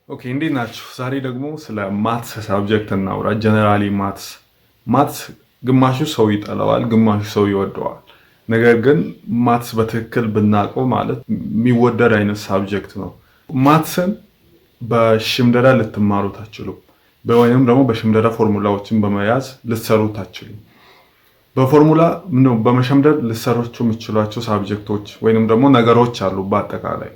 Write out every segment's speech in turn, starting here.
ኦኬ እንዴት ናችሁ? ዛሬ ደግሞ ስለ ማትስ ሳብጀክት እናውራ። ጀነራሊ ማትስ ግማሹ ሰው ይጠላዋል፣ ግማሹ ሰው ይወደዋል። ነገር ግን ማትስ በትክክል ብናውቀው ማለት የሚወደድ አይነት ሳብጀክት ነው። ማትስን በሽምደዳ ልትማሩት አትችሉም፣ ወይንም ደግሞ በሽምደዳ ፎርሙላዎችን በመያዝ ልትሰሩት አትችሉም። በፎርሙላ ነው በመሸምደድ ልትሰሯቸው የምትችሏቸው ሳብጀክቶች ወይንም ደግሞ ነገሮች አሉ በአጠቃላይ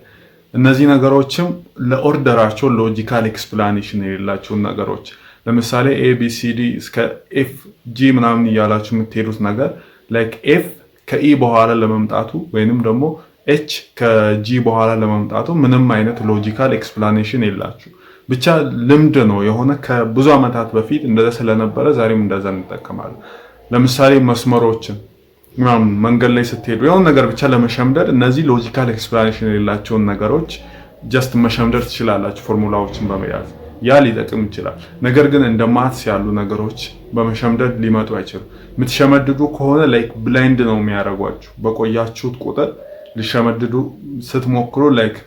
እነዚህ ነገሮችም ለኦርደራቸው ሎጂካል ኤክስፕላኔሽን የሌላቸውን ነገሮች ለምሳሌ ኤቢሲዲ እስከ ኤፍ ጂ ምናምን እያላችሁ የምትሄዱት ነገር ላይክ ኤፍ ከኢ በኋላ ለመምጣቱ ወይንም ደግሞ ኤች ከጂ በኋላ ለመምጣቱ ምንም አይነት ሎጂካል ኤክስፕላኔሽን የላችሁ። ብቻ ልምድ ነው የሆነ ከብዙ ዓመታት በፊት እንደዛ ስለነበረ ዛሬም እንደዛ እንጠቀማለን። ለምሳሌ መስመሮችን መንገድ ላይ ስትሄዱ የሆነ ነገር ብቻ ለመሸምደድ እነዚህ ሎጂካል ኤክስፕላኔሽን የሌላቸውን ነገሮች ጀስት መሸምደድ ትችላላችሁ ፎርሙላዎችን በመያዝ ያ ሊጠቅም ይችላል። ነገር ግን እንደ ማትስ ያሉ ነገሮች በመሸምደድ ሊመጡ አይችሉም። የምትሸመድዱ ከሆነ ላይክ ብላይንድ ነው የሚያደርጓችሁ። በቆያችሁት ቁጥር ሊሸመድዱ ስትሞክሩ ላይክ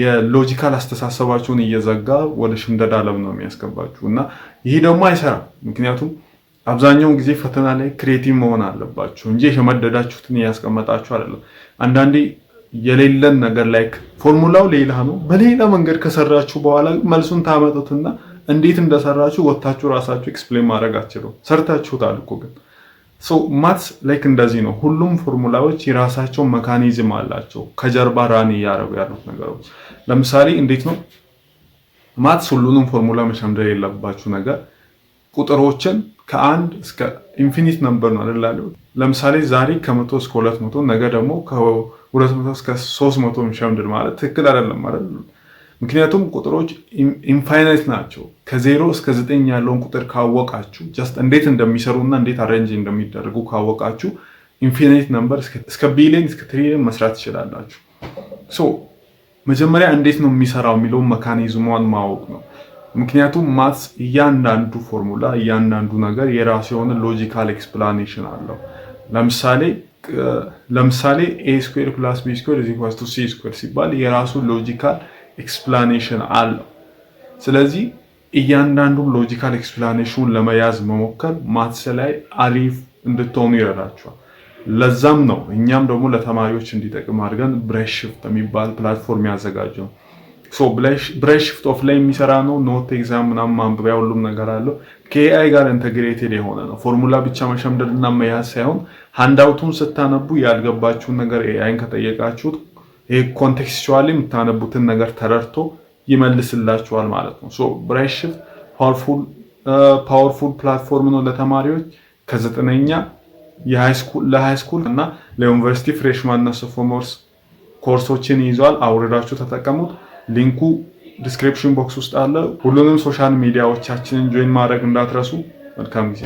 የሎጂካል አስተሳሰባችሁን እየዘጋ ወደ ሽምደዳ ዓለም ነው የሚያስገባችሁ እና ይሄ ደግሞ አይሰራም። ምክንያቱም አብዛኛውን ጊዜ ፈተና ላይ ክሬቲቭ መሆን አለባችሁ እንጂ የሸመደዳችሁትን ያስቀመጣችሁ አይደለም። አንዳንዴ የሌለን ነገር ላይ ፎርሙላው ሌላ ነው፣ በሌላ መንገድ ከሰራችሁ በኋላ መልሱን ታመጡትና እንዴት እንደሰራችሁ ወጣችሁ ራሳችሁ ኤክስፕሌን ማድረግ አትችሉም። ሰርታችሁታል እኮ ግን ማትስ ላይክ እንደዚህ ነው። ሁሉም ፎርሙላዎች የራሳቸው ሜካኒዝም አላቸው ከጀርባ ራን እያደረጉ ያሉት ነገሮች። ለምሳሌ እንዴት ነው ማትስ ሁሉንም ፎርሙላ መሸምደድ የለባችሁ ነገር ቁጥሮችን ከአንድ እስከ ኢንፊኒት ነምበር ነው አይደል? ለምሳሌ ዛሬ ከ100 እስከ 200 ነገ ደግሞ ከ200 እስከ 300 መሸምደድ ማለት ትክክል አይደለም አይደል? ምክንያቱም ቁጥሮች ኢንፋይናይት ናቸው። ከ0 እስከ 9 ያለውን ቁጥር ካወቃችሁ ጀስት እንዴት እንደሚሰሩና እንዴት አሬንጅ እንደሚደረጉ ካወቃችሁ ኢንፊኒት ነምበር እስከ ቢሊየን እስከ ትሪሊየን መስራት ትችላላችሁ። መጀመሪያ እንዴት ነው የሚሰራው የሚለውን ሜካኒዝሙን ማወቅ ነው። ምክንያቱም ማትስ እያንዳንዱ ፎርሙላ እያንዳንዱ ነገር የራሱ የሆነ ሎጂካል ኤክስፕላኔሽን አለው። ለምሳሌ a ስኩዌር + b ስኩዌር = c ስኩዌር ሲባል የራሱ ሎጂካል ኤክስፕላኔሽን አለው። ስለዚህ እያንዳንዱ ሎጂካል ኤክስፕላኔሽኑን ለመያዝ መሞከር ማትስ ላይ አሪፍ እንድትሆኑ ይረዳችኋል። ለዛም ነው እኛም ደግሞ ለተማሪዎች እንዲጠቅም አድርገን ብሬድሺፍት የሚባል ፕላትፎርም ያዘጋጀው። ብሬድ ሽፍት ኦፍ ላይ የሚሰራ ነው። ኖት ኤግዛም ምናምን ማንበቢያ ሁሉም ነገር አለው። ከኤአይ ጋር ኢንተግሬትድ የሆነ ነው። ፎርሙላ ብቻ መሸምደድና መያዝ ሳይሆን ሃንዳውቱን ስታነቡ ያልገባችሁን ነገር ኤአይን ከጠየቃችሁት ይሄ ኮንቴክስቹዋሊ የምታነቡትን ነገር ተረድቶ ይመልስላችኋል ማለት ነው። ብሬድ ሽፍት ፓወርፉል ፕላትፎርም ነው ለተማሪዎች ከ9ኛ ለሃይስኩል እና ለዩኒቨርሲቲ ፍሬሽማን እና ሶፎሞርስ ኮርሶችን ይዟል። አውርዳችሁ ተጠቀሙት። ሊንኩ ዲስክሪፕሽን ቦክስ ውስጥ አለ። ሁሉንም ሶሻል ሚዲያዎቻችንን ጆይን ማድረግ እንዳትረሱ። መልካም ጊዜ